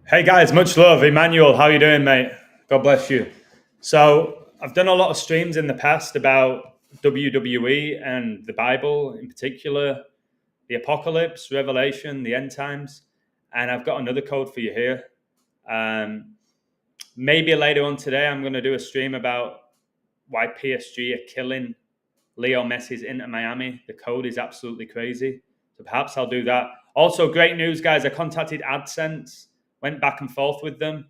Hey guys, much love. Emmanuel, how you doing, mate? God bless you. So I've done a lot of streams in the past about WWE and the Bible in particular, the apocalypse, Revelation, the end times, and I've got another code for you here. Maybe later on today, I'm going to do a stream about why PSG are killing Leo Messi's Inter Miami. The code is absolutely crazy. So perhaps I'll do that. Also, great news, guys. I contacted AdSense, went back and forth with them,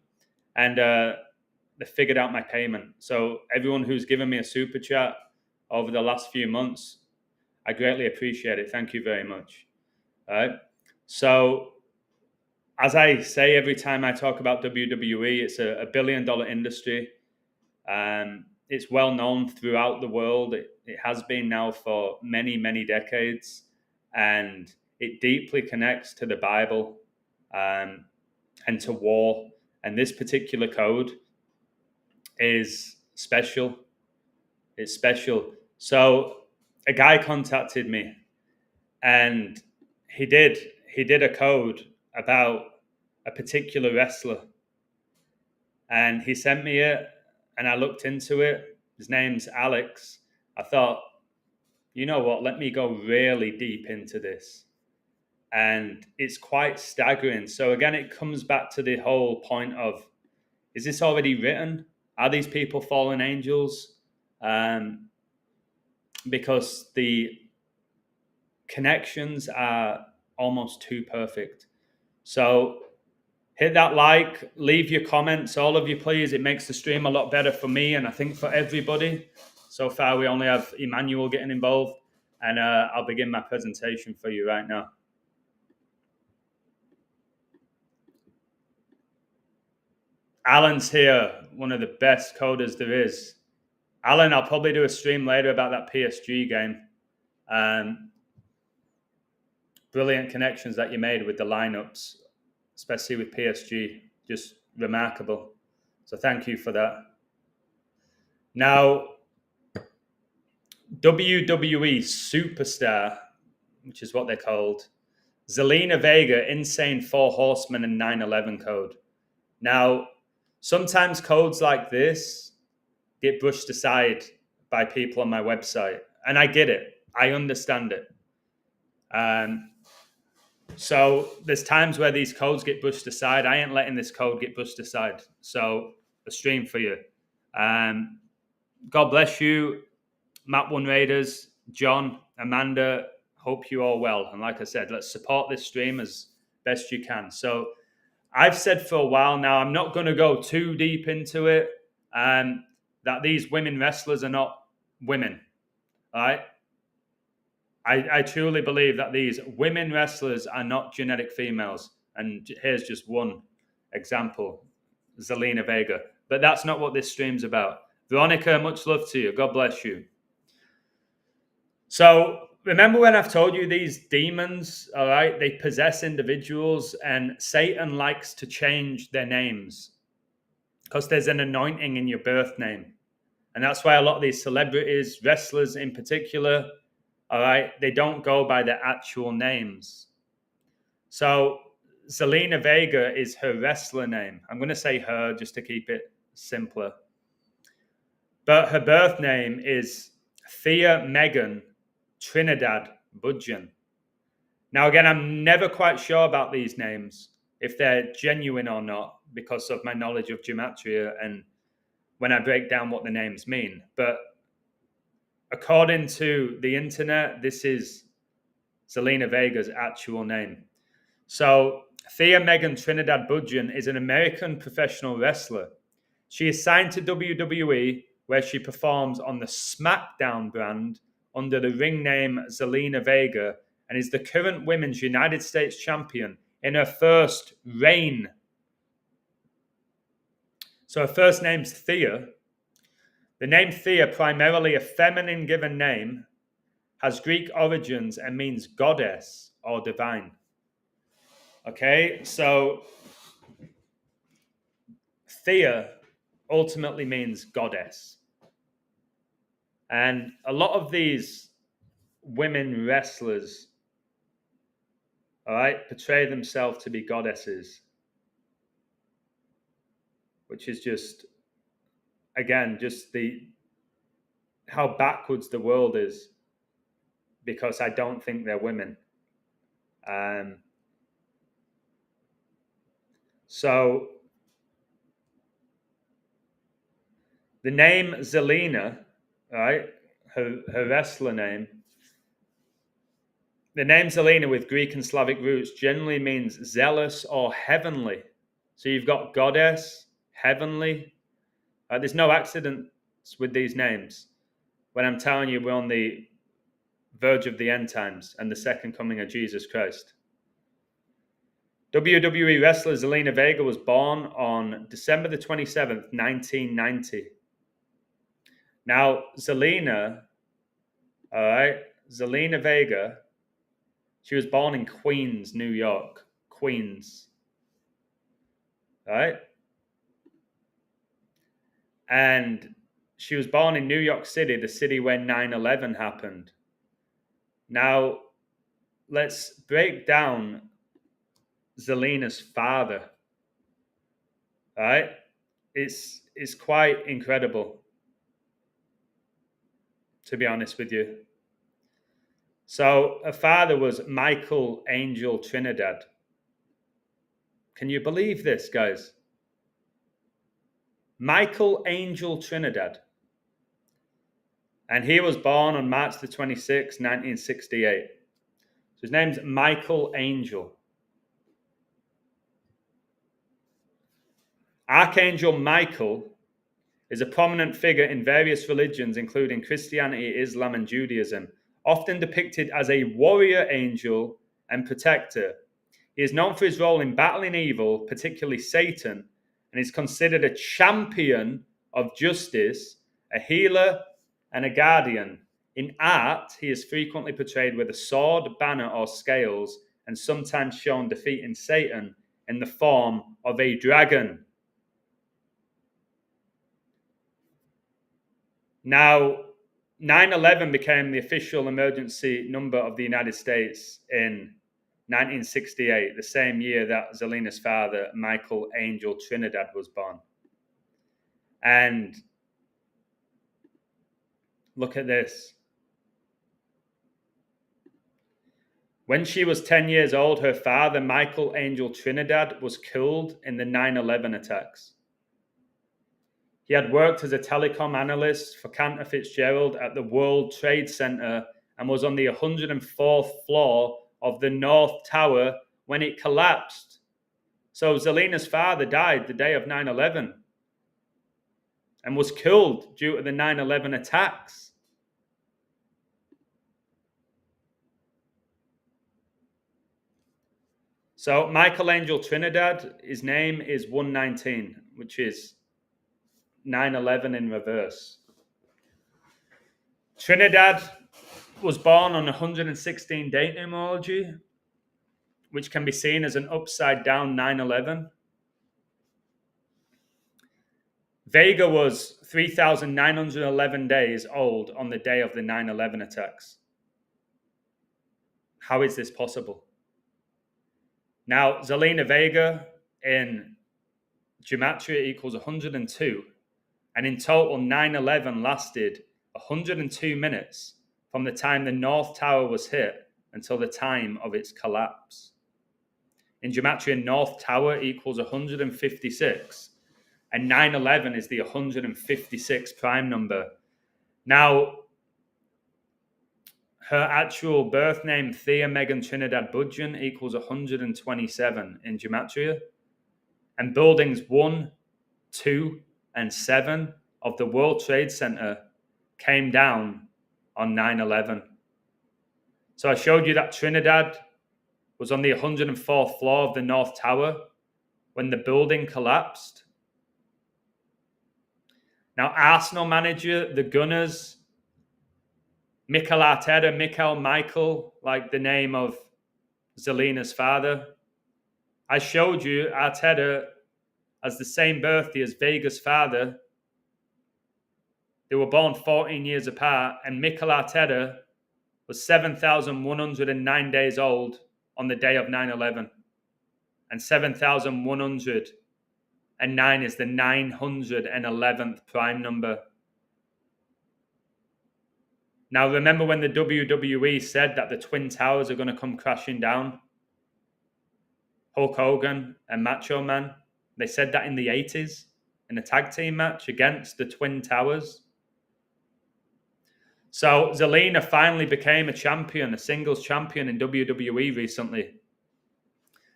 and they figured out my payment. So everyone who's given me a super chat over the last few months, I greatly appreciate it. Thank you very much. All right. So as I say every time I talk about WWE, it's a $1 billion industry. It's well known throughout the world. It has been now for many, many decades. And it deeply connects to the Bible and to war. And this particular code is special. It's special. So a guy contacted me and he did a code about a particular wrestler. And he sent me it and I looked into it. His name's Alex. I thought, you know what, let me go really deep into this. And it's quite staggering. So again, it comes back to the whole point of, is this already written? Are these people fallen angels? Because the connections are almost too perfect. So hit that like, leave your comments, all of you please. It makes the stream a lot better for me and I think for everybody. So far, we only have Emmanuel getting involved. And I'll begin my presentation for you right now. Alan's here, one of the best coders there is. Alan, I'll probably do a stream later about that PSG game. Brilliant connections that you made with the lineups, especially with PSG. Just remarkable. So thank you for that. Now, WWE superstar, which is what they're called, Zelina Vega, insane 4 horsemen and 9/11 code. Now, sometimes codes like this get brushed aside by people on my website. And I get it. I understand it. So there's times where these codes get brushed aside. I ain't letting this code get brushed aside. So a stream for you. God bless you, Map One Raiders, John, Amanda. Hope you all well. And like I said, let's support this stream as best you can. So I've said for a while now, I'm not going to go too deep into it, that these women wrestlers are not women, all right? I truly believe that these women wrestlers are not genetic females. And here's just one example, Zelina Vega. But that's not what this stream's about. Veronica, much love to you. God bless you. So remember when I've told you these demons, all right, they possess individuals and Satan likes to change their names because there's an anointing in your birth name. And that's why a lot of these celebrities, wrestlers in particular, all right, they don't go by their actual names. So Zelina Vega is her wrestler name. I'm going to say her just to keep it simpler. But her birth name is Thea Megan Trinidad Budgeon. Now, again, I'm never quite sure about these names, if they're genuine or not, because of my knowledge of gematria and when I break down what the names mean. But according to the internet, this is Zelina Vega's actual name. So Thea Megan Trinidad Budgeon is an American professional wrestler. She is signed to WWE, where she performs on the SmackDown brand under the ring name Zelina Vega and is the current Women's United States Champion in her first reign. So her first name's Thea. The name Thea, primarily a feminine given name, has Greek origins and means goddess or divine. Okay, so Thea ultimately means goddess. And a lot of these women wrestlers, all right, portray themselves to be goddesses. which is just, again, just how backwards the world is, because I don't think they're women. So the name Zelina, right, her wrestler name, the name Zelina with Greek and Slavic roots generally means zealous or heavenly. So you've got goddess, heavenly. There's no accidents with these names. When I'm telling you we're on the verge of the end times and the second coming of Jesus Christ. WWE wrestler Zelina Vega was born on December the 27th, 1990. Now, Zelina Vega, she was born in Queens, New York. Queens. All right? And she was born in New York City, the city where 9/11 happened. Now, let's break down Zelina's father. All right? It's quite incredible, to be honest with you. So her father was Michael Angel Trinidad. Can you believe this, guys? Michael Angel Trinidad. And he was born on March the 26th, 1968. So his name's Michael Angel. Archangel Michael is a prominent figure in various religions, including Christianity, Islam, and Judaism, often depicted as a warrior angel and protector. He is known for his role in battling evil, particularly Satan, and is considered a champion of justice, a healer, and a guardian. In art, he is frequently portrayed with a sword, banner, or scales, and sometimes shown defeating Satan in the form of a dragon. Now, 9/11 became the official emergency number of the United States in 1968, the same year that Zelina's father, Michael Angel Trinidad, was born. And look at this. When she was 10 years old, her father, Michael Angel Trinidad, was killed in the 9/11 attacks. He had worked as a telecom analyst for Cantor Fitzgerald at the World Trade Center and was on the 104th floor of the North Tower when it collapsed. So Zelina's father died the day of 9/11 and was killed due to the 9/11 attacks. So Michael Angel Trinidad, his name is 119, which is 9/11 in reverse. Trinidad was born on 116 date numerology, which can be seen as an upside down 9/11. Vega was 3,911 days old on the day of the 9/11 attacks. How is this possible? Now, Zelina Vega in gematria equals 102. And in total, 9/11 lasted 102 minutes from the time the North Tower was hit until the time of its collapse. In gematria, North Tower equals 156, and 9/11 is the 156 prime number. Now, her actual birth name, Thea Megan Trinidad Budgeon, equals 127 in gematria. And buildings 1, 2, and 7 of the World Trade Center came down on 9/11. So I showed you that Trinidad was on the 104th floor of the North Tower when the building collapsed. Now, Arsenal manager, the Gunners, Mikel Arteta, Michael, like the name of Zelina's father. I showed you Arteta as the same birthday as Vega's father. They were born 14 years apart, and Mikel Arteta was 7,109 days old on the day of 9/11, and 7,109 and 9 is the 911th prime number. Now, remember when the WWE said that the Twin Towers are going to come crashing down? Hulk Hogan and Macho Man, they said that in the 80s in a tag team match against the Twin Towers. So Zelina finally became a champion, a singles champion in WWE recently.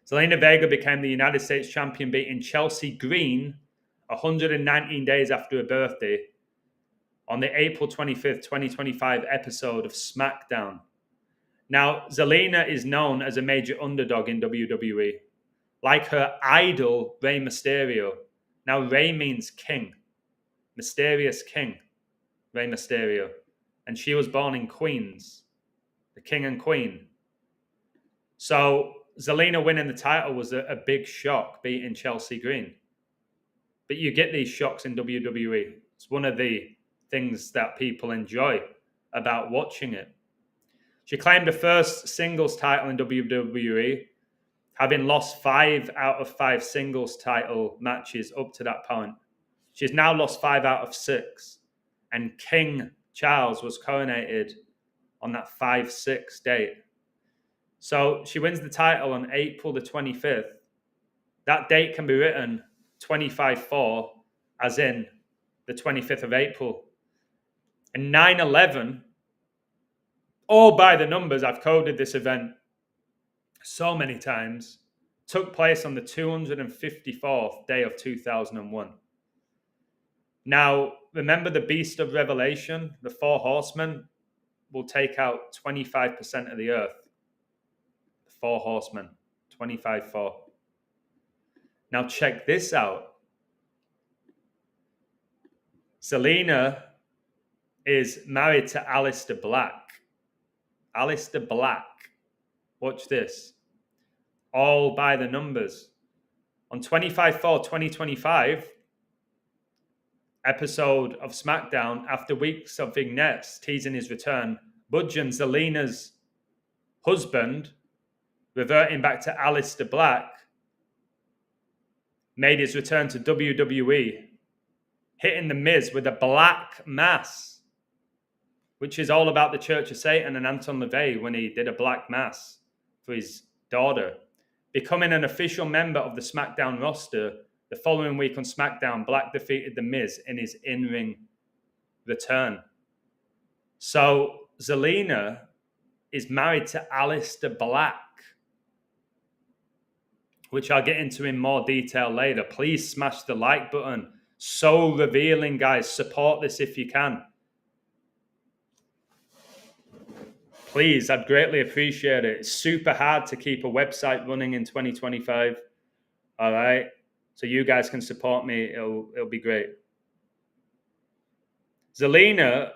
Zelina Vega became the United States champion, beating Chelsea Green 119 days after her birthday on the April 25th, 2025 episode of SmackDown. Now, Zelina is known as a major underdog in WWE, like her idol, Rey Mysterio. Now, Rey means king, mysterious king, Rey Mysterio. And she was born in Queens, the king and queen. So Zelina winning the title was a big shock, beating Chelsea Green. But you get these shocks in WWE. It's one of the things that people enjoy about watching it. She claimed her first singles title in WWE, having lost 5 out of 5 singles title matches up to that point. She's now lost 5 out of 6. And King Charles was coronated on that 5-6 date. So she wins the title on April the 25th. That date can be written 25-4, as in the 25th of April. And 9/11, all by the numbers, I've coded this event so many times, took place on the 254th day of 2001. Now, remember the beast of Revelation, the 4 horsemen, will take out 25% of the earth. The 4 horsemen, 25-4. Now check this out. Zelina is married to Aleister Black. Aleister Black. Watch this. All by the numbers. On 25/4/2025, episode of SmackDown, after weeks of vignettes teasing his return, Budgeon, Zelina's husband, reverting back to Aleister Black, made his return to WWE, hitting The Miz with a black mass, which is all about the Church of Satan and Anton LaVey when he did a black mass for his daughter. Becoming an official member of the SmackDown roster, the following week on SmackDown, Black defeated The Miz in his in-ring return. So Zelina is married to Aleister Black, which I'll get into in more detail later. Please smash the like button. So revealing, guys. Support this if you can. Please, I'd greatly appreciate it. It's super hard to keep a website running in 2025. All right? So you guys can support me. It'll be great. Zelina,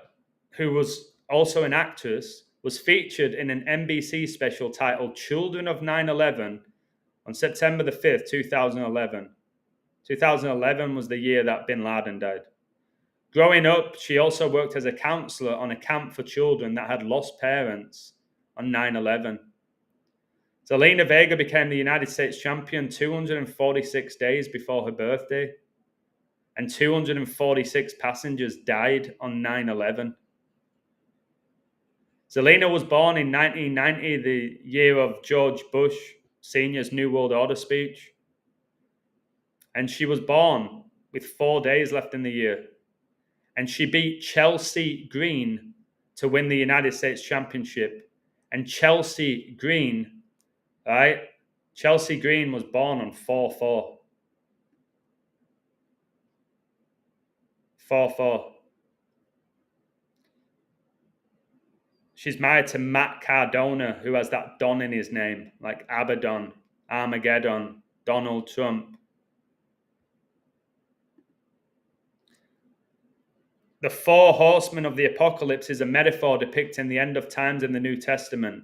who was also an actress, was featured in an NBC special titled Children of 9/11 on September the 5th, 2011. 2011 was the year that Bin Laden died. Growing up, she also worked as a counselor on a camp for children that had lost parents on 9/11. Zelina Vega became the United States champion 246 days before her birthday, and 246 passengers died on 9/11. Zelina was born in 1990, the year of George Bush Sr.'s New World Order speech. And she was born with 4 days left in the year. And she beat Chelsea Green to win the United States Championship. And Chelsea Green, right? Chelsea Green was born on 4/4. 4/4. She's married to Matt Cardona, who has that Don in his name, like Abaddon, Armageddon, Donald Trump. The 4 horsemen of the apocalypse is a metaphor depicting the end of times in the New Testament.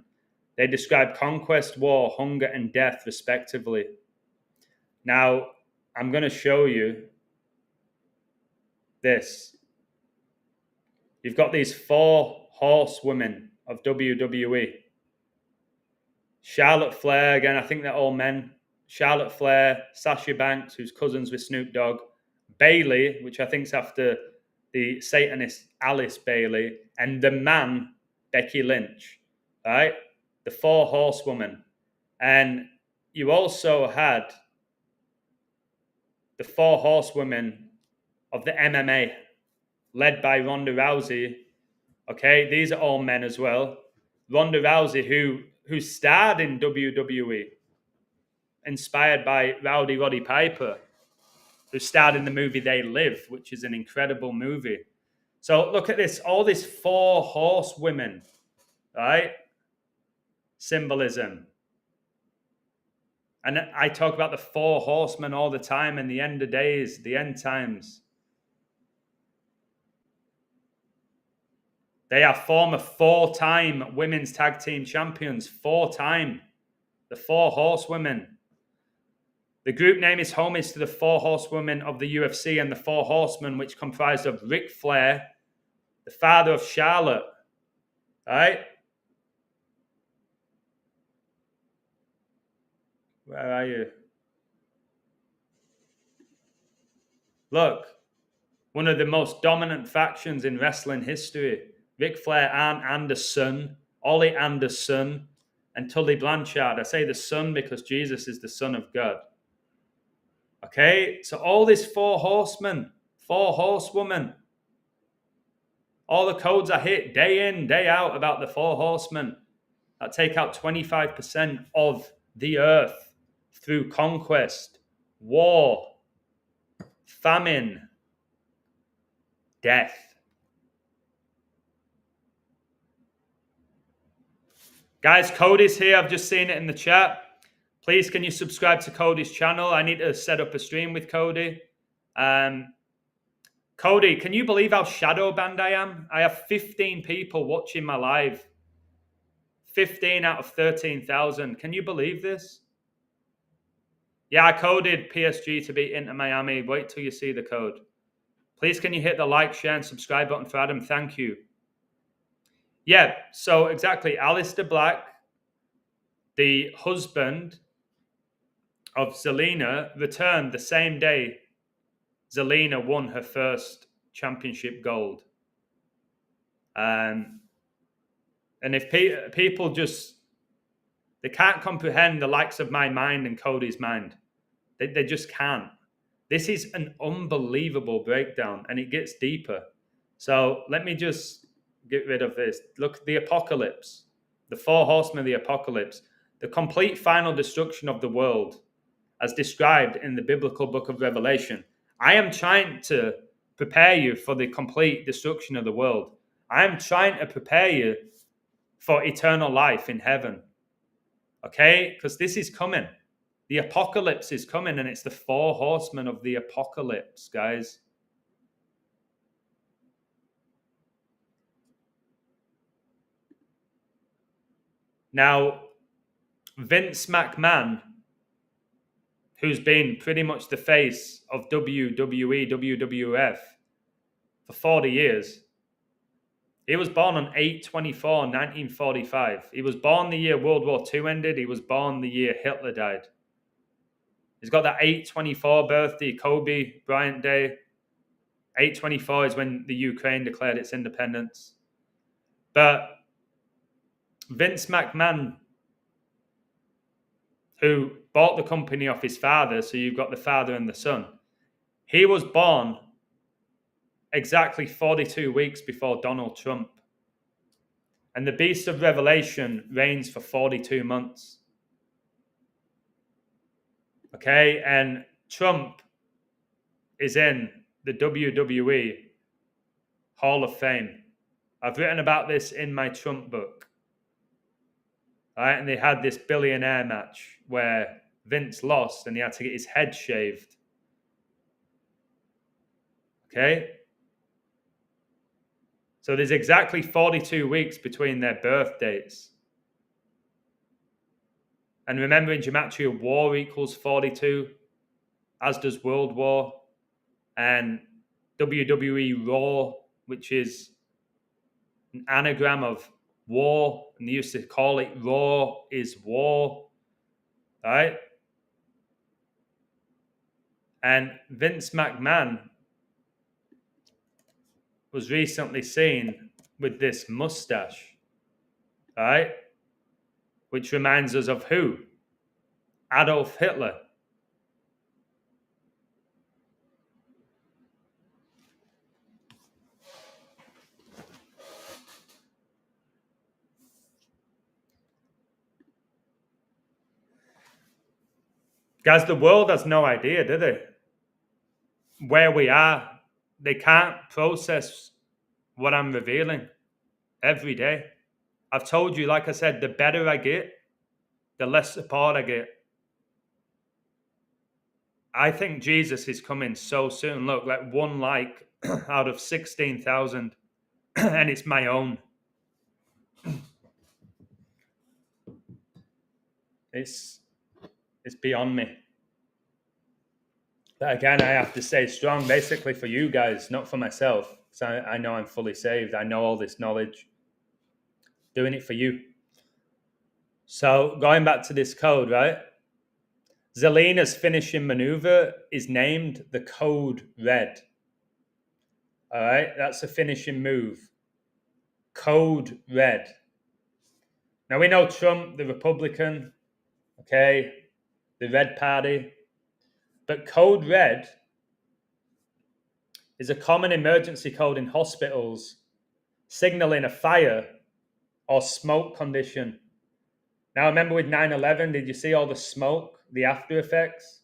They describe conquest, war, hunger, and death, respectively. Now, I'm going to show you this. You've got these 4 horsewomen of WWE. Charlotte Flair, again, I think they're all men. Charlotte Flair, Sasha Banks, who's cousins with Snoop Dogg, Bailey, which I think's after the Satanist Alice Bailey, and the man, Becky Lynch, right? The 4 horsewomen. And you also had the 4 horsewomen of the MMA, led by Ronda Rousey. Okay, these are all men as well. Ronda Rousey, who starred in WWE, inspired by Rowdy Roddy Piper, who starred in the movie They Live, which is an incredible movie. So look at this, all these 4 horsewomen, right? Symbolism. And I talk about the 4 horsemen all the time in the end of days, the end times. They are former 4-time women's tag team champions, 4-time. The 4 horsewomen. The group name is homage to the 4 horsewomen of the UFC and the 4 horsemen, which comprised of Ric Flair, the father of Charlotte, right? Where are you? Look, one of the most dominant factions in wrestling history. Ric Flair, Arn Anderson, Ollie Anderson, and Tully Blanchard. I say the son because Jesus is the Son of God. Okay, so all these 4 horsemen, 4 horsewomen, all the codes are hit day in, day out about the 4 horsemen that take out 25% of the earth through conquest, war, famine, death. Guys, Cody's here. I've just seen it in the chat. Please, can you subscribe to Cody's channel? I need to set up a stream with Cody. Cody, can you believe how shadow banned I am? I have 15 people watching my live. 15 out of 13,000. Can you believe this? Yeah, I coded PSG to beat Inter Miami. Wait till you see the code. Please, can you hit the like, share, and subscribe button for Adam? Thank you. Yeah, so exactly. Aleister Black, the husband of Zelina, returned the same day Zelina won her first championship gold. And if people just, they can't comprehend the likes of my mind and Cody's mind. They just can't. This is an unbelievable breakdown, and it gets deeper. So let me just get rid of this. Look, the apocalypse, the 4 horsemen of the apocalypse, the complete final destruction of the world, as described in the biblical book of Revelation. I am trying to prepare you for the complete destruction of the world. I am trying to prepare you for eternal life in heaven. Okay? Because this is coming. The apocalypse is coming, and it's the 4 horsemen of the apocalypse, guys. Now, Vince McMahon, who's been pretty much the face of WWE, WWF for 40 years, he was born on 8/24/1945. He was born the year World War II ended. He was born the year Hitler died. He's got that 8/24 birthday, Kobe Bryant Day. 8/24 is when the Ukraine declared its independence. But Vince McMahon, who bought the company off his father, so you've got the father and the son, he was born exactly 42 weeks before Donald Trump. And the beast of Revelation reigns for 42 months. Okay, and Trump is in the WWE Hall of Fame. I've written about this in my Trump book. All right, and they had this billionaire match where Vince lost and he had to get his head shaved. Okay? So there's exactly 42 weeks between their birth dates. And remember, in gematria, war equals 42, as does World War. And WWE Raw, which is an anagram of war, and they used to call it Raw is War. All right? And Vince McMahon was recently seen with this mustache, right? Which reminds us of who? Adolf Hitler. Guys, the world has no idea, do they? Where we are. They can't process what I'm revealing every day. I've told you, like I said, the better I get, the less support I get. I think Jesus is coming so soon. Look, like one like out of 16,000, and it's my own. It's beyond me. But again, I have to stay strong, basically for you guys, not for myself. So I know I'm fully saved. I know all this knowledge. Doing it for you. So going back to this code, right? Zelina's finishing maneuver is named the Code Red. All right, that's a finishing move. Code Red. Now we know Trump, the Republican, okay, the Red Party. But Code Red is a common emergency code in hospitals signaling a fire or smoke condition. Now, remember with 9/11, did you see all the smoke, the after effects?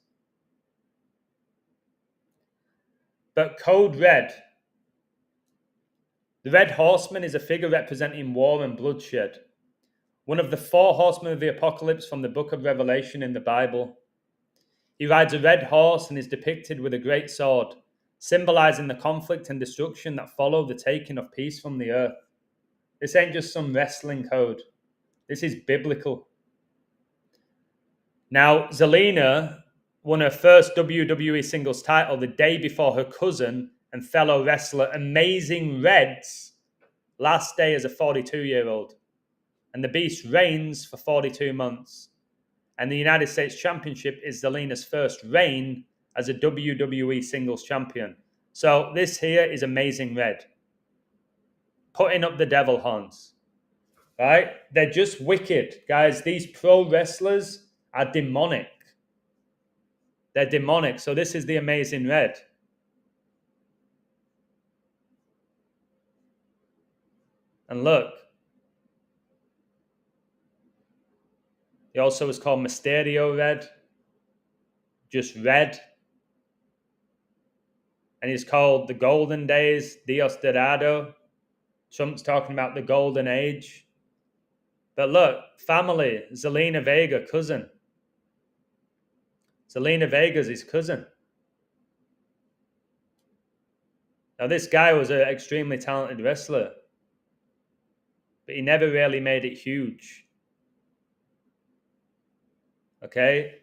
But Code Red, the Red Horseman is a figure representing war and bloodshed. One of the 4 horsemen of the apocalypse from the book of Revelation in the Bible. He rides a red horse and is depicted with a great sword, symbolizing the conflict and destruction that follow the taking of peace from the earth. This ain't just some wrestling code. This is biblical. Now, Zelina won her first WWE singles title the day before her cousin and fellow wrestler Amazing Red's last day as a 42-year-old. And the Beast reigns for 42 months. And the United States Championship is Zelina's first reign as a WWE singles champion. So this here is Amazing Red. Putting up the devil horns. Right? They're just wicked. Guys, these pro wrestlers are demonic. They're demonic. So this is the Amazing Red. And look. He also is called Mysterio Red. Just red. And he's called the Golden Days, Dios Dorado. Trump's talking about the Golden Age. But look, family, Zelina Vega, cousin. Zelina Vega's his cousin. Now, this guy was an extremely talented wrestler, but he never really made it huge. Okay?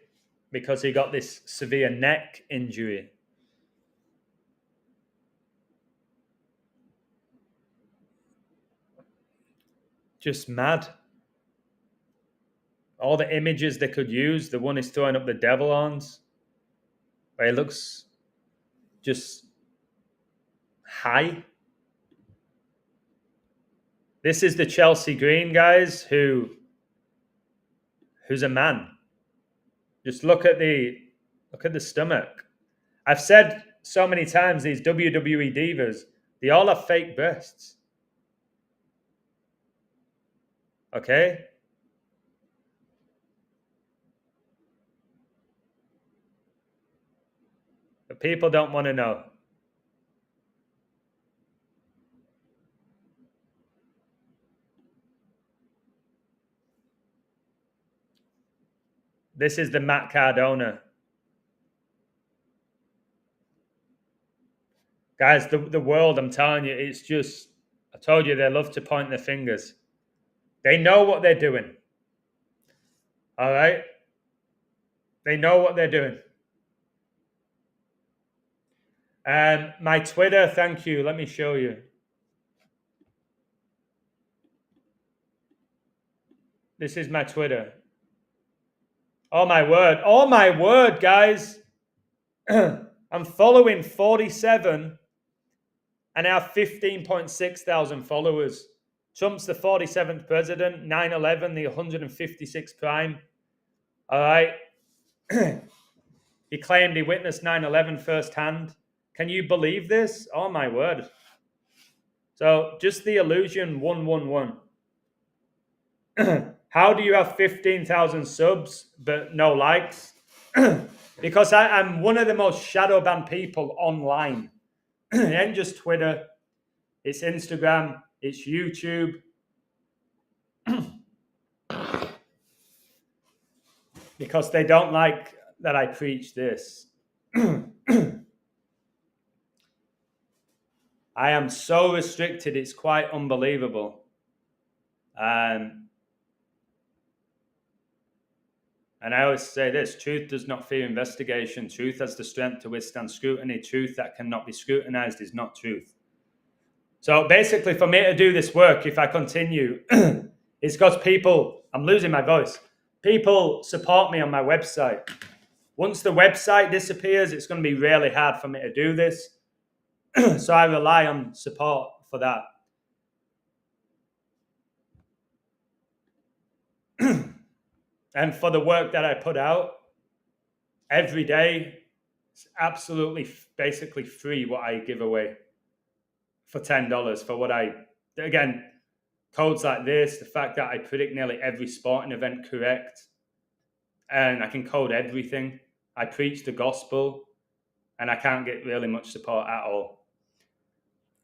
Because he got this severe neck injury. Just mad. All the images they could use, the one is throwing up the devil horns, where he looks just high. This is the Chelsea Green, guys, who's a man. Just look at the stomach. I've said so many times these WWE divas, they all have fake breasts. Okay? But people don't want to know. This is the Matt Cardona. Guys, the world, I'm telling you, it's just, I told you they love to point their fingers. They know what they're doing. All right? They know what they're doing. My Twitter, thank you. Let me show you. This is my Twitter. Oh my word, guys. I'm following 47 and I have 15.6 thousand followers. Trump's the 47th president, 9/11, the 156th prime. All right. He claimed he witnessed 9/11 firsthand. Can you believe this? Oh my word. So just the illusion 111. How do you have 15,000 subs but no likes? Because I'm one of the most shadow banned people online. It ain't just Twitter, it's Instagram, it's YouTube. Because they don't like that I preach this. I am so restricted, it's quite unbelievable. And I always say this: truth does not fear investigation. Truth has the strength to withstand scrutiny. Truth that cannot be scrutinized is not truth. So basically, for me to do this work, if I continue, it's because people, I'm losing my voice, people support me on my website. Once the website disappears, it's going to be really hard for me to do this. So I rely on support for that. And for the work that I put out every day, it's absolutely basically free what I give away for $10 for what again, codes like this, the fact that I predict nearly every sporting event correct, and I can code everything. I preach the gospel, and I can't get really much support at all.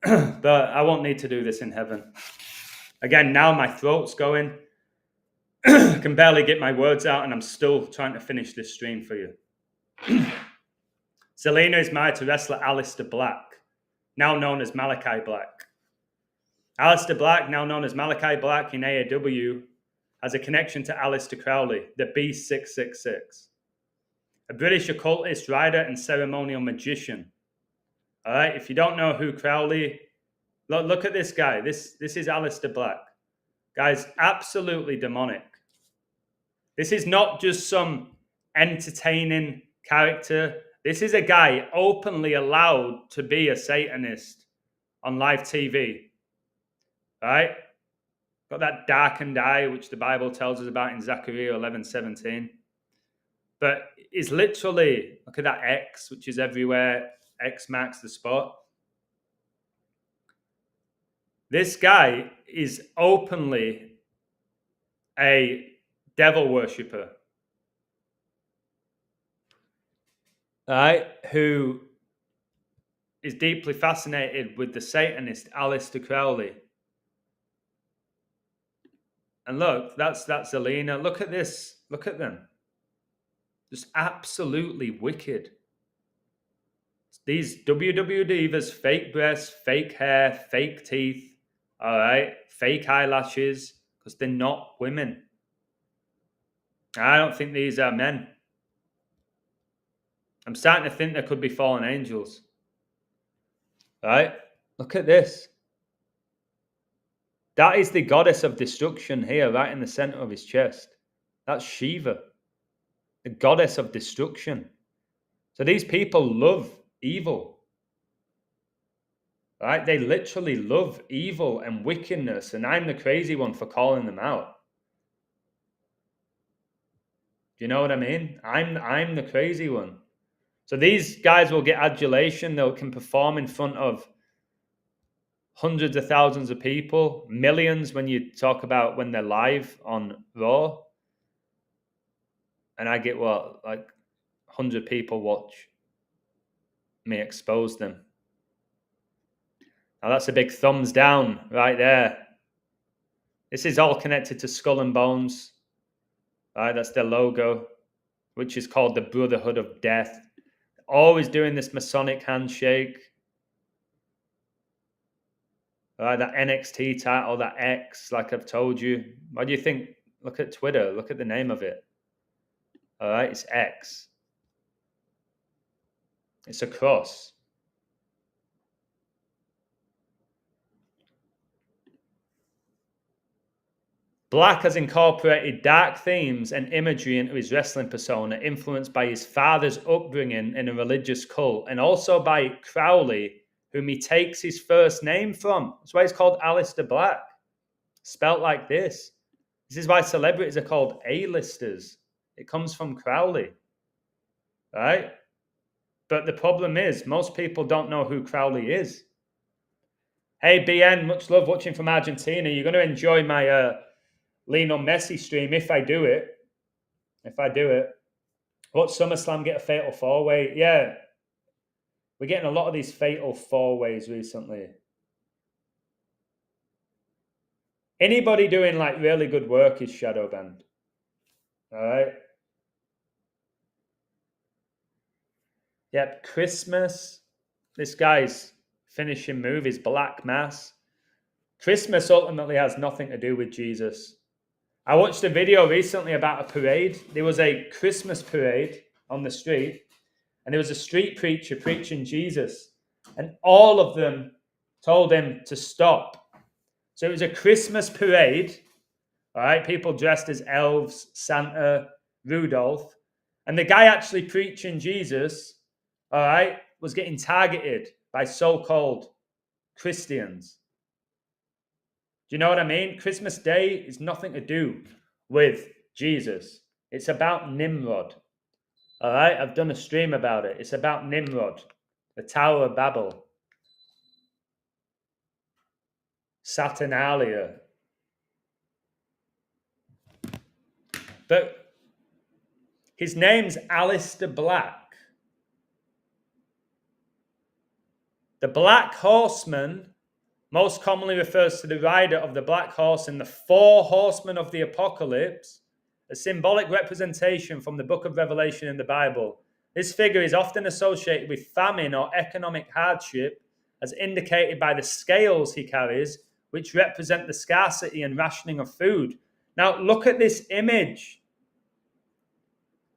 But I won't need to do this in heaven. Again, now my throat's going. I can barely get my words out, and I'm still trying to finish this stream for you. Zelina is married to wrestler Aleister Black, now known as Malachi Black. Aleister Black, now known as Malachi Black in AEW, has a connection to Aleister Crowley, the B666, a British occultist, writer, and ceremonial magician. All right, if you don't know who Crowley, look at this guy. This is Aleister Black. Guy's absolutely demonic. This is not just some entertaining character. This is a guy openly allowed to be a Satanist on live TV. Right? Got that darkened eye, which the Bible tells us about in Zechariah 11:17. But it's literally, look at that X, which is everywhere. X marks the spot. This guy is openly a devil worshipper. Right? Who is deeply fascinated with the Satanist Aleister Crowley. And look, that's Zelina. Look at this. Look at them. Just absolutely wicked. These WW divas, fake breasts, fake hair, fake teeth, all right, fake eyelashes, because they're not women. I don't think these are men. I'm starting to think there could be fallen angels. Right? Look at this. That is the goddess of destruction here, right in the center of his chest. That's Shiva, the goddess of destruction. So these people love evil. Right? They literally love evil and wickedness, and I'm the crazy one for calling them out. Do you know what I mean? I'm the crazy one. So these guys will get adulation. They can perform in front of hundreds of thousands of people, millions when you talk about when they're live on Raw. And I get like 100 people watch me expose them. Now that's a big thumbs down right there. This is all connected to Skull and Bones. Right, that's their logo, which is called the Brotherhood of Death. Always doing this Masonic handshake. Right, that NXT title, that X, like I've told you. What do you think? Look at Twitter. Look at the name of it. All right, it's X. It's a cross. Black has incorporated dark themes and imagery into his wrestling persona, influenced by his father's upbringing in a religious cult, and also by Crowley, whom he takes his first name from. That's why he's called Aleister Black, spelt like this. This is why celebrities are called A-listers. It comes from Crowley, right? But the problem is, most people don't know who Crowley is. Hey, BN, much love watching from Argentina. You're going to enjoy my Lionel Messi stream if I do it. What SummerSlam get a fatal four-way? Yeah. We're getting a lot of these fatal four-ways recently. Anybody doing like really good work is shadow banned. All right. Yep, Christmas. This guy's finishing move is Black Mass. Christmas ultimately has nothing to do with Jesus. I watched a video recently about a parade. There was a Christmas parade on the street, and there was a street preacher preaching Jesus, and all of them told him to stop. So it was a Christmas parade, all right, people dressed as elves, Santa, Rudolph, and the guy actually preaching Jesus, all right, was getting targeted by so-called Christians. Do you know what I mean? Christmas Day is nothing to do with Jesus. It's about Nimrod. All right, I've done a stream about it. It's about Nimrod, the Tower of Babel, Saturnalia. But his name's Aleister Black. The Black Horseman most commonly refers to the rider of the black horse in the four horsemen of the apocalypse, a symbolic representation from the book of Revelation in the Bible. This figure is often associated with famine or economic hardship, as indicated by the scales he carries, which represent the scarcity and rationing of food. Now, look at this image.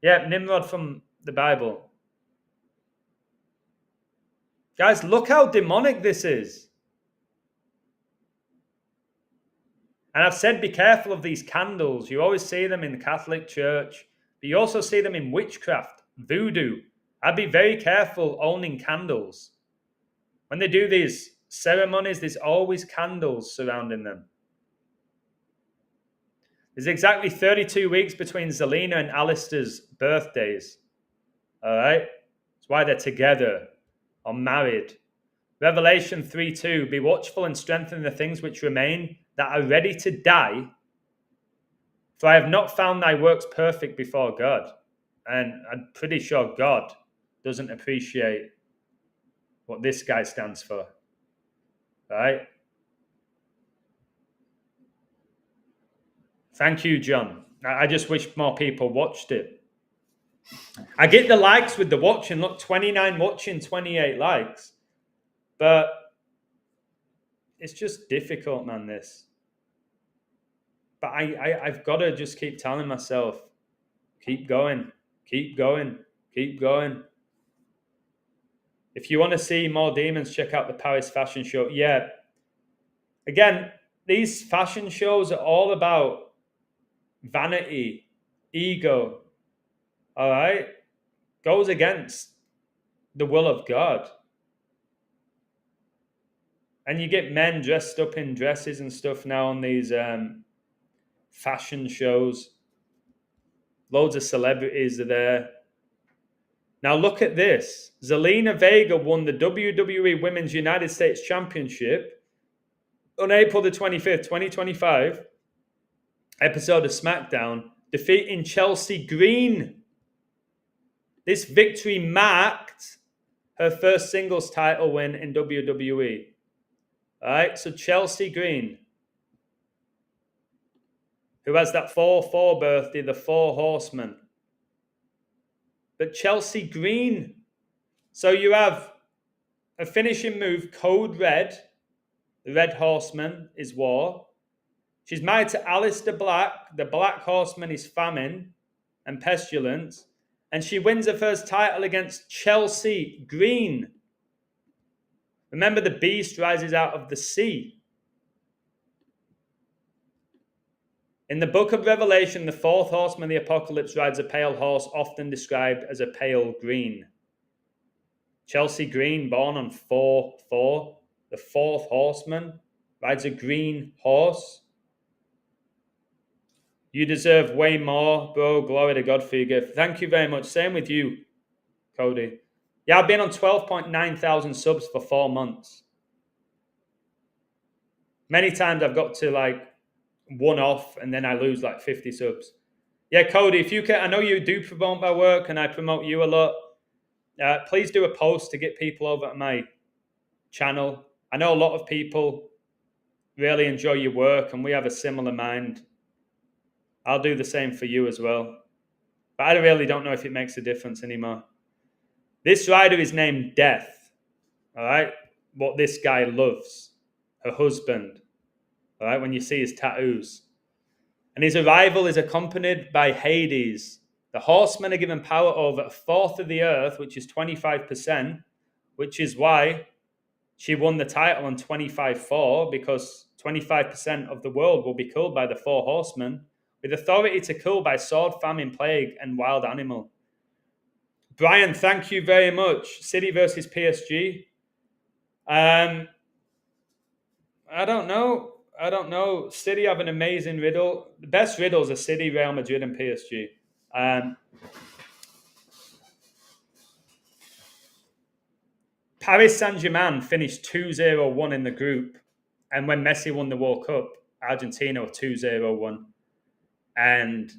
Yeah, Nimrod from the Bible. Guys, look how demonic this is. And I've said be careful of these candles. You always see them in the Catholic Church, but you also see them in witchcraft, voodoo. I'd be very careful owning candles. When they do these ceremonies, there's always candles surrounding them. There's exactly 32 weeks between Zelina and Aleister's birthdays. All right? That's why they're together or married. Revelation 3:2, be watchful and strengthen the things which remain that are ready to die, for I have not found thy works perfect before God. And I'm pretty sure God doesn't appreciate what this guy stands for. Right? Thank you, John. I just wish more people watched it. I get the likes with the watching. Look, 29 watching, 28 likes. But it's just difficult, man, this. But I've got to just keep telling myself, keep going, keep going, keep going. If you want to see more demons, check out the Paris fashion show. Yeah. Again, these fashion shows are all about vanity, ego. All right? Goes against the will of God. And you get men dressed up in dresses and stuff now on these fashion shows. Loads of celebrities are there. Now look at this. Zelina Vega won the WWE Women's United States Championship on April the 25th, 2025, episode of SmackDown, defeating Chelsea Green. This victory marked her first singles title win in WWE. All right, so Chelsea Green, who has that 4-4 birthday, the four horsemen. But Chelsea Green. So you have a finishing move, Code Red. The Red Horseman is war. She's married to Aleister Black. The Black Horseman is famine and pestilence. And she wins her first title against Chelsea Green. Remember, the beast rises out of the sea. In the book of Revelation, the fourth horseman of the apocalypse rides a pale horse, often described as a pale green. Chelsea Green, born on 4/4, the fourth horseman, rides a green horse. You deserve way more, bro. Glory to God for your gift. Thank you very much. Same with you, Cody. Yeah, I've been on 12.9 thousand subs for 4 months. Many times I've got to like one off and then I lose like 50 subs. Yeah, Cody, if you can, I know you do promote my work and I promote you a lot. Please do a post to get people over to my channel. I know a lot of people really enjoy your work and we have a similar mind. I'll do the same for you as well. But I really don't know if it makes a difference anymore. This rider is named Death. All right? What this guy loves. Her husband. All right? When you see his tattoos. And his arrival is accompanied by Hades. The horsemen are given power over a fourth of the earth, which is 25%, which is why she won the title on 25/4, because 25% of the world will be killed by the four horsemen, with authority to kill by sword, famine, plague, and wild animal. Bryant, thank you very much. City versus PSG. I don't know. City have an amazing riddle. The best riddles are City, Real Madrid, and PSG. Paris Saint-Germain finished 2-0-1 in the group. And when Messi won the World Cup, Argentina were 2-0-1. And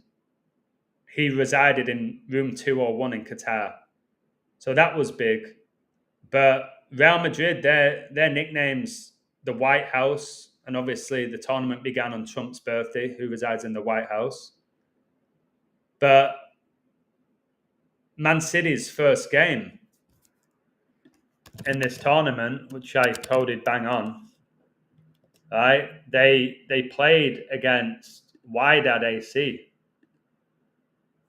he resided in room 201 in Qatar. So that was big. But Real Madrid, their nickname's the White House. And obviously the tournament began on Trump's birthday, who resides in the White House. But Man City's first game in this tournament, which I coded bang on, right? They played against Wydad AC.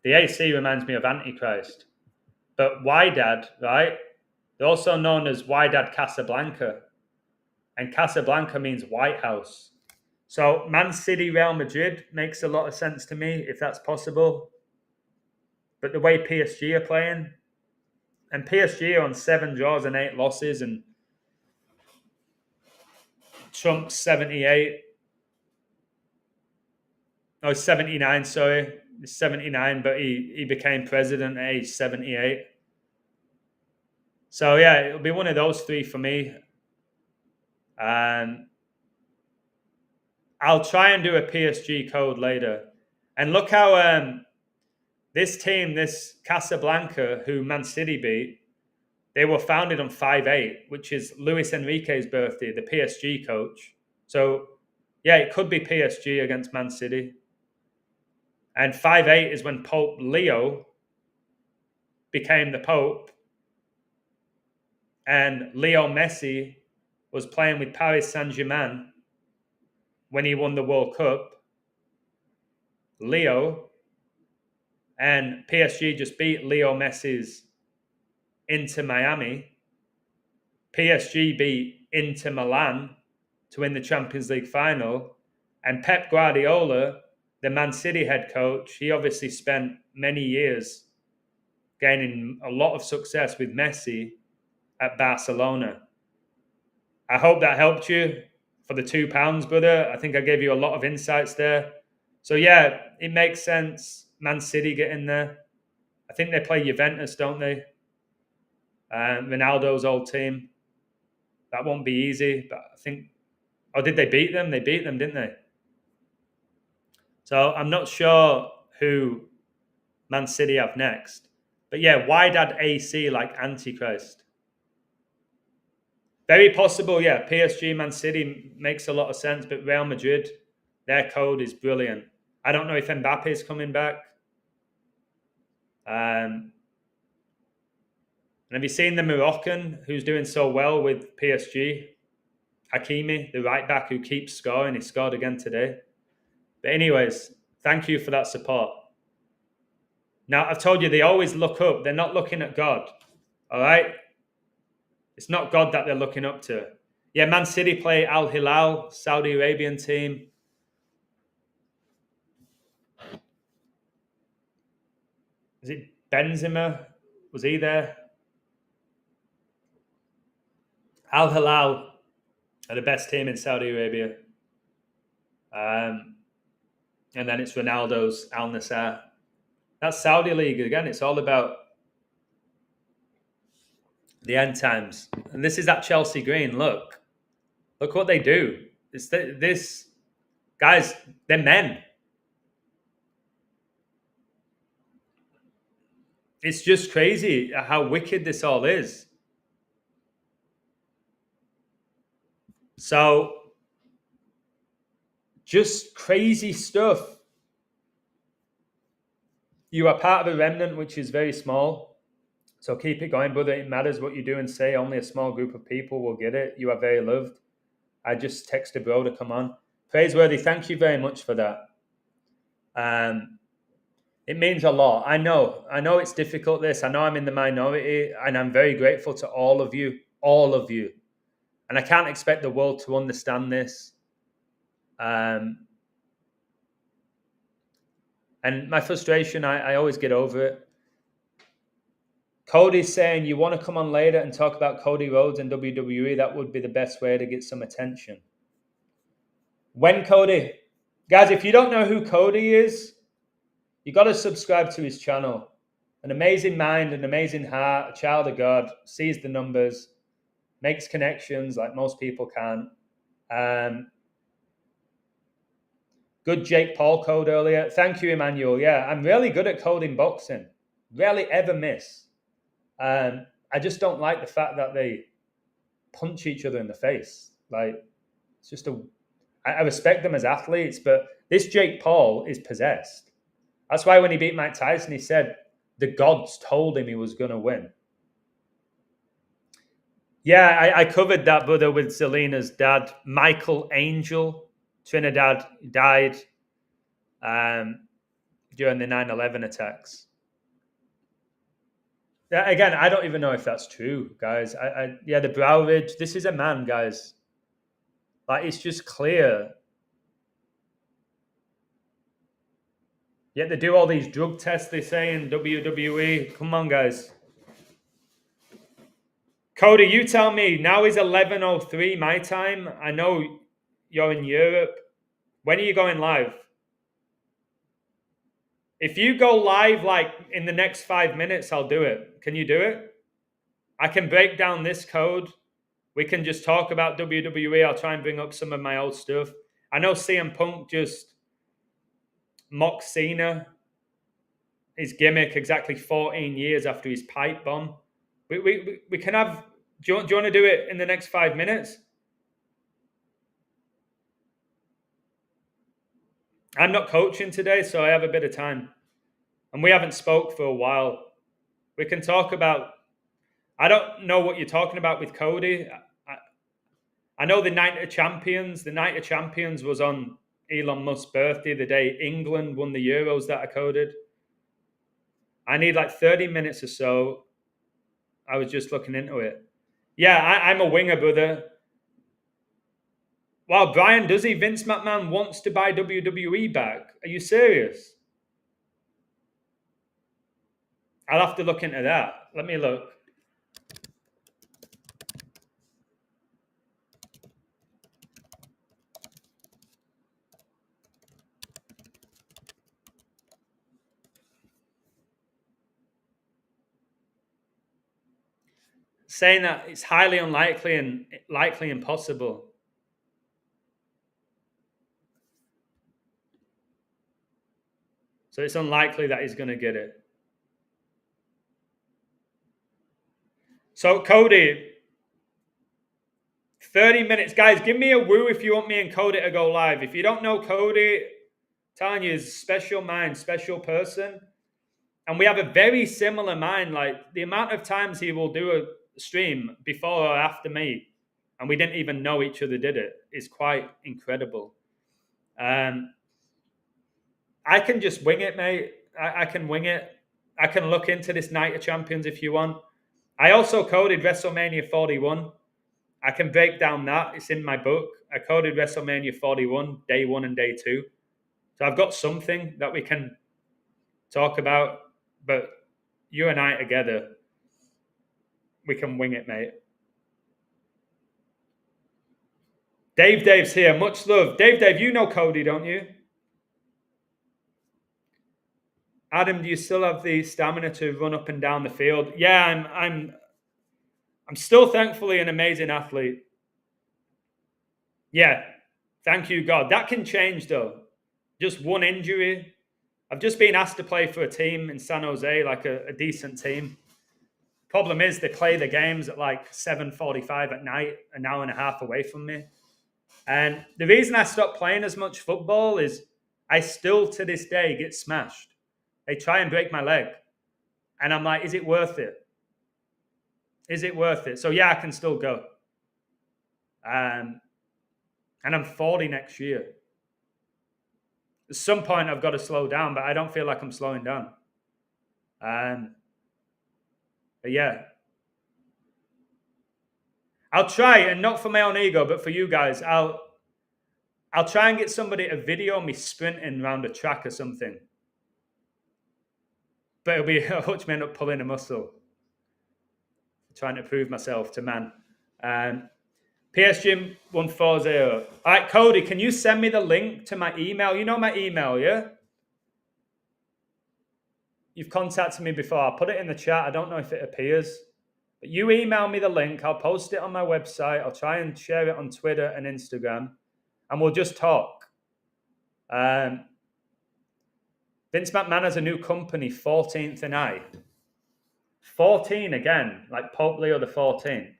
The AC reminds me of Antichrist. But Wydad, right? They're also known as Wydad Casablanca. And Casablanca means White House. So Man City, Real Madrid makes a lot of sense to me, if that's possible. But the way PSG are playing, and PSG are on 7 draws and 8 losses, and Trump's 78. No, 79, sorry. He's 79, but he became president at age 78. So, yeah, it'll be one of those 3 for me. And I'll try and do a PSG code later. And look how this team, this Casablanca, who Man City beat, they were founded on 5/8, which is Luis Enrique's birthday, the PSG coach. So, yeah, it could be PSG against Man City. And 5/8 is when Pope Leo became the Pope. And Leo Messi was playing with Paris Saint-Germain when he won the World Cup. Leo and PSG just beat Leo Messi's Inter Miami. PSG beat Inter Milan to win the Champions League final. And Pep Guardiola, the Man City head coach, he obviously spent many years gaining a lot of success with Messi at Barcelona. I hope that helped you for the £2, brother. I think I gave you a lot of insights there. So, yeah, it makes sense. Man City get in there. I think they play Juventus, don't they? Ronaldo's old team. That won't be easy, but I think... Oh, did they beat them? They beat them, didn't they? So I'm not sure who Man City have next. But yeah, Wydad AC like Antichrist. Very possible, yeah. PSG, Man City makes a lot of sense, but Real Madrid, their code is brilliant. I don't know if Mbappe is coming back. And have you seen the Moroccan who's doing so well with PSG? Hakimi, the right back who keeps scoring. He scored again today. But anyways, thank you for that support. Now, I've told you, they always look up. They're not looking at God. All right? It's not God that they're looking up to. Yeah, Man City play Al Hilal, Saudi Arabian team. Is it Benzema? Was he there? Al Hilal are the best team in Saudi Arabia. And then it's Ronaldo's Al Nassr. That's Saudi League again. It's all about the end times. And this is that Chelsea green. Look what they do. This guys, they're men. It's just crazy how wicked this all is. So, just crazy stuff. You are part of a remnant which is very small. So keep it going, brother. It matters what you do and say. Only a small group of people will get it. You are very loved. I just texted bro to come on. Praiseworthy, thank you very much for that. It means a lot. I know it's difficult, this. I know I'm in the minority, and I'm very grateful to all of you. And I can't expect the world to understand this. And my frustration, I always get over it. Cody's saying, you want to come on later and talk about Cody Rhodes and WWE? That would be the best way to get some attention. When Cody? Guys, if you don't know who Cody is, you got to subscribe to his channel. An amazing mind, an amazing heart, a child of God, sees the numbers, makes connections like most people can. Good Jake Paul code earlier. Thank you, Emmanuel. Yeah, I'm really good at coding boxing. Rarely ever miss. I just don't like the fact that they punch each other in the face. Like, it's just I respect them as athletes, but this Jake Paul is possessed. That's why when he beat Mike Tyson, he said the gods told him he was going to win. Yeah, I covered that, brother, with Zelina's dad, Michael Angel. Trinidad died during the 9/11 attacks. Again, I don't even know if that's true, guys. The brow ridge. This is a man, guys. Like, it's just clear. Yet they do all these drug tests, they say, in WWE. Come on, guys. Cody, you tell me. Now is 11:03 my time. I know you're in Europe. When are you going live? If you go live like in the next 5 minutes, I'll do it. Can you do it? I can break down this code. We can just talk about WWE. I'll try and bring up some of my old stuff. I know CM Punk just mocked Cena, his gimmick, exactly 14 years after his pipe bomb. We can have... Do you want to do it in the next 5 minutes? I'm not coaching today, so I have a bit of time. And we haven't spoke for a while. We can talk about... I don't know what you're talking about with Cody. I know the Night of Champions. The Night of Champions was on Elon Musk's birthday, the day England won the Euros that I coded. I need like 30 minutes or so. I was just looking into it. Yeah, I'm a winger, brother. Wow, Brian, does he? Vince McMahon wants to buy WWE back. Are you serious? I'll have to look into that. Let me look. Saying that it's highly unlikely and likely impossible. So it's unlikely that he's going to get it. So Cody, 30 minutes. Guys, give me a woo if you want me and Cody to go live. If you don't know Cody, I'm telling you, he's a special mind, special person. And we have a very similar mind. Like, the amount of times he will do a stream before or after me, and we didn't even know each other did it, is quite incredible. I can just wing it, mate. I can wing it. I can look into this Night of Champions if you want. I also coded WrestleMania 41. I can break down that. It's in my book. I coded WrestleMania 41, day 1 and day 2. So I've got something that we can talk about. But you and I together, we can wing it, mate. Dave's here. Much love. Dave, you know Cody, don't you? Adam, do you still have the stamina to run up and down the field? Yeah, I'm still thankfully an amazing athlete. Yeah, thank you, God. That can change though. Just one injury. I've just been asked to play for a team in San Jose, like a decent team. Problem is they play the games at like 7:45 at night, an hour and a half away from me. And the reason I stopped playing as much football is I still to this day get smashed. They try and break my leg. And I'm like, is it worth it? Is it worth it? So yeah, I can still go. And I'm 40 next year. At some point I've got to slow down, but I don't feel like I'm slowing down. But yeah. I'll try, and not for my own ego, but for you guys, I'll try and get somebody to video me sprinting around a track or something. But it'll be a hutch me end up pulling a muscle. Trying to prove myself to man. PSG 140. All right, Cody, can you send me the link to my email? You know my email, yeah? You've contacted me before. I'll put it in the chat. I don't know if it appears. But you email me the link. I'll post it on my website. I'll try and share it on Twitter and Instagram. And we'll just talk. Vince McMahon has a new company, 14th and I. 14 again, like Pope Leo the 14th.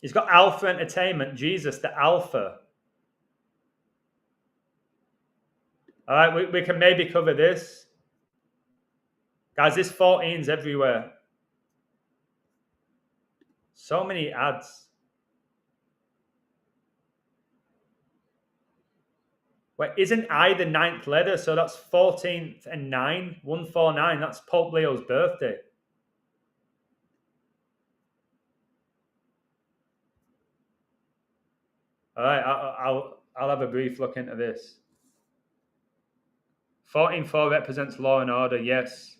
He's got Alpha Entertainment, Jesus, the Alpha. All right, we can maybe cover this. Guys, this 14's everywhere. So many ads. Wait, isn't I the 9th letter? So that's 14th and 9, 149. That's Pope Leo's birthday. All right, I'll have a brief look into this. 14-4 represents law and order. Yes.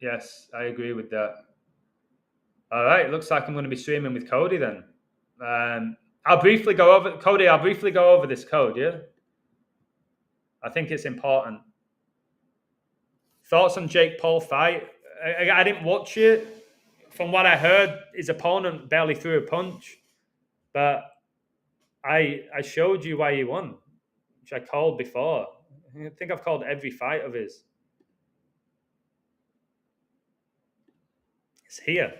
Yes, I agree with that. All right, looks like I'm going to be streaming with Cody then. I'll briefly go over this code, yeah? I think it's important. Thoughts on Jake Paul fight? I didn't watch it. From what I heard, his opponent barely threw a punch. But I showed you why he won, which I called before. I think I've called every fight of his. It's here.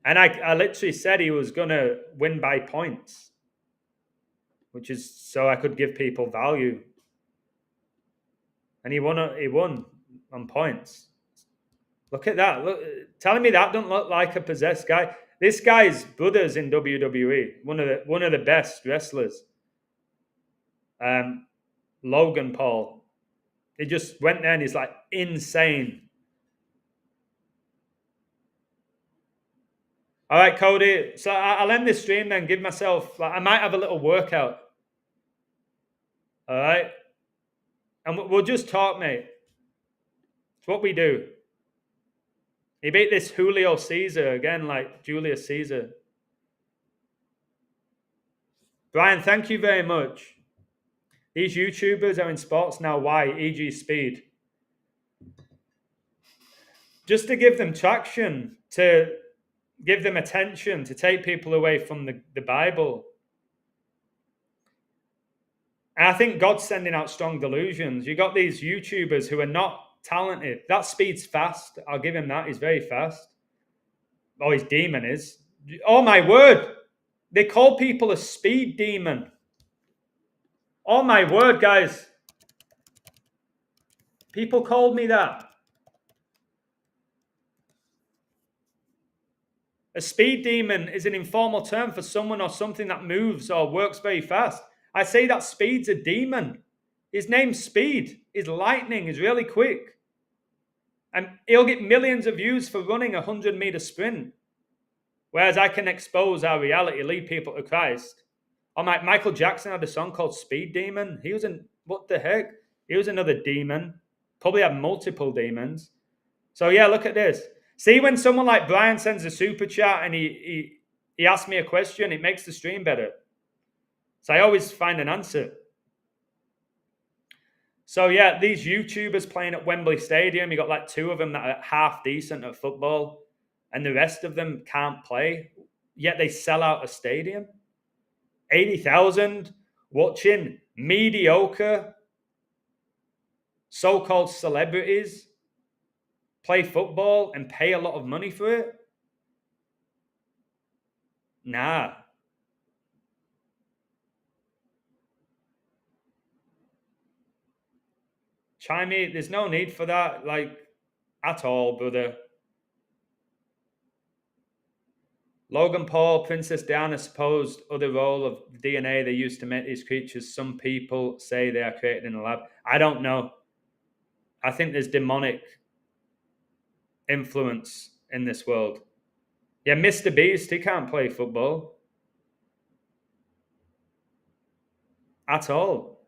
And I literally said he was going to win by points, which is so I could give people value. And he won on points. Look at that. Look, telling me that don't look like a possessed guy. This guy's brother's in WWE, one of the best wrestlers. Logan Paul. He just went there and he's like insane. All right, Cody. So I'll end this stream then. Give myself, I might have a little workout. All right. And we'll just talk, mate. It's what we do. He beat this Julio Caesar again, like Julius Caesar. Brian, thank you very much. These YouTubers are in sports now. Why? E.g. speed. Just to give them traction, to give them attention, to take people away from the Bible. And I think God's sending out strong delusions. You got these YouTubers who are not talented. That speed's fast. I'll give him that. He's very fast. Oh, his demon is. Oh, my word. They call people a speed demon. Oh, my word, guys. People called me that. A speed demon is an informal term for someone or something that moves or works very fast. I say that speed's a demon. His name's Speed. His lightning is really quick. And he'll get millions of views for running a 100-meter sprint. Whereas I can expose our reality, lead people to Christ. Oh, Michael Jackson had a song called Speed Demon. He was in, what the heck? He was another demon. Probably had multiple demons. So yeah, look at this. See, when someone like Bryant sends a super chat and he asks me a question, it makes the stream better. So I always find an answer. So yeah, these YouTubers playing at Wembley Stadium, you got like 2 of them that are half decent at football, and the rest of them can't play, yet they sell out a stadium. 80,000 watching mediocre so-called celebrities play football and pay a lot of money for it? Nah. Chime in. There's no need for that, like, at all, brother. Logan Paul, Princess Diana supposed other role of DNA they used to make these creatures. Some people say they are created in a lab. I don't know. I think there's demonic influence in this world. Yeah, Mr. Beast, he can't play football at all.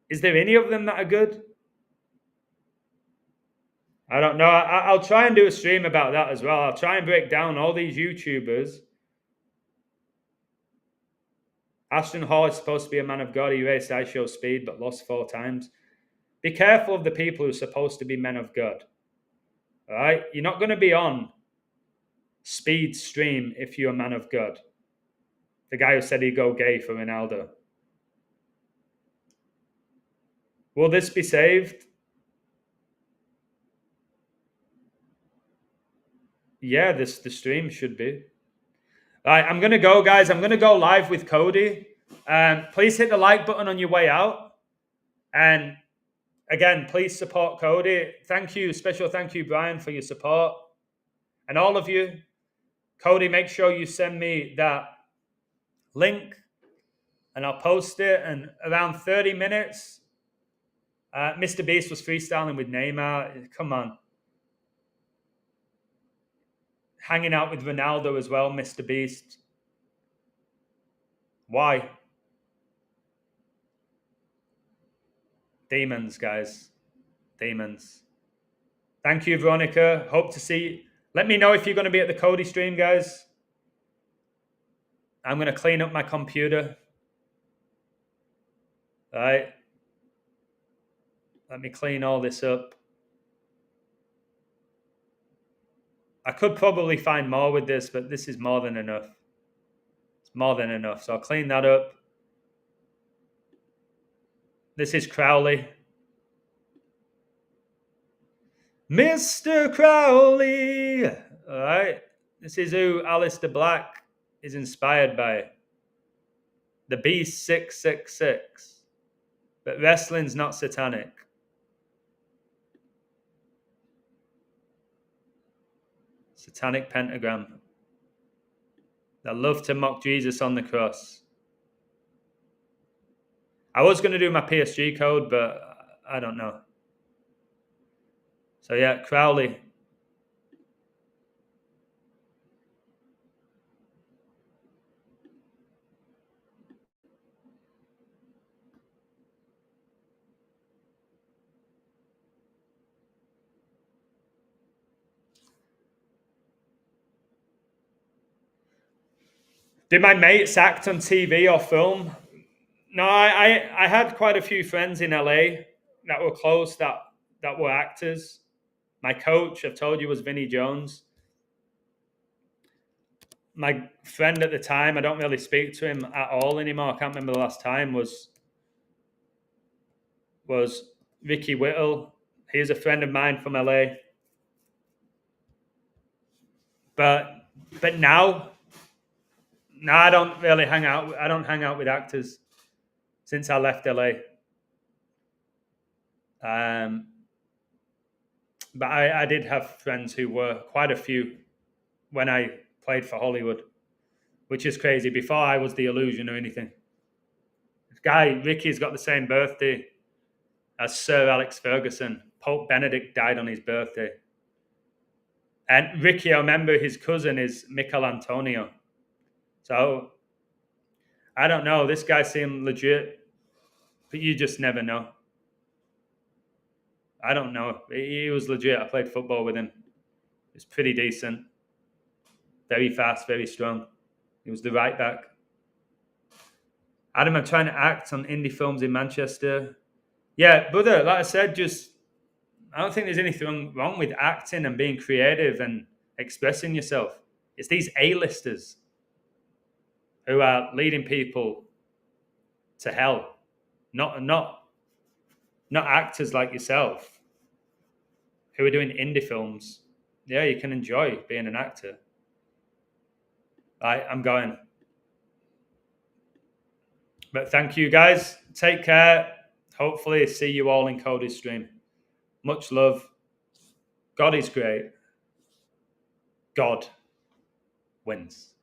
Is there any of them that are good? I don't know. I'll try and do a stream about that as well. I'll try and break down all these YouTubers. Ashton Hall is supposed to be a man of God. He raced I Show Speed but lost 4 times. Be careful of the people who are supposed to be men of God. All right? You're not going to be on Speed stream if you're a man of God. The guy who said he'd go gay for Ronaldo. Will this be saved? Yeah, the stream should be. All right, I'm going to go, guys. I'm going to go live with Cody. Please hit the like button on your way out. And again, please support Cody. Thank you. Special thank you, Brian, for your support. And all of you, Cody, make sure you send me that link and I'll post it. And around 30 minutes, Mr. Beast was freestyling with Neymar. Come on. Hanging out with Ronaldo as well, Mr. Beast. Why? Demons, guys. Demons. Thank you, Veronica. Hope to see you. Let me know if you're going to be at the Cody stream, guys. I'm going to clean up my computer. All right. Let me clean all this up. I could probably find more with this, but this is more than enough. It's more than enough. So I'll clean that up. This is Crowley. Mr. Crowley. All right. This is who Aleister Black is inspired by. The Beast 666. But wrestling's not satanic. Satanic pentagram. They love to mock Jesus on the cross. I was going to do my PSG code, but I don't know. So yeah, Crowley. Did my mates act on TV or film? No, I had quite a few friends in LA that were close that were actors. My coach, I've told you, was Vinnie Jones. My friend at the time, I don't really speak to him at all anymore. I can't remember the last time, was Ricky Whittle. He was a friend of mine from LA. But now I don't really hang out. I don't hang out with actors since I left LA. But I did have friends who were, quite a few, when I played for Hollywood, which is crazy. Before I was the Illusion or anything. This guy, Ricky's got the same birthday as Sir Alex Ferguson. Pope Benedict died on his birthday. And Ricky, I remember his cousin is Michael Antonio. So I don't know. This guy seemed legit, but you just never know. I don't know. He was legit. I played football with him. He was pretty decent. Very fast, very strong. He was the right back. Adam, I'm trying to act on indie films in Manchester. Yeah, brother, like I said, I don't think there's anything wrong with acting and being creative and expressing yourself. It's these A-listers who are leading people to hell, not actors like yourself who are doing indie films. Yeah, you can enjoy being an actor. I'm going. But thank you, guys. Take care. Hopefully, see you all in Cody's stream. Much love. God is great. God wins.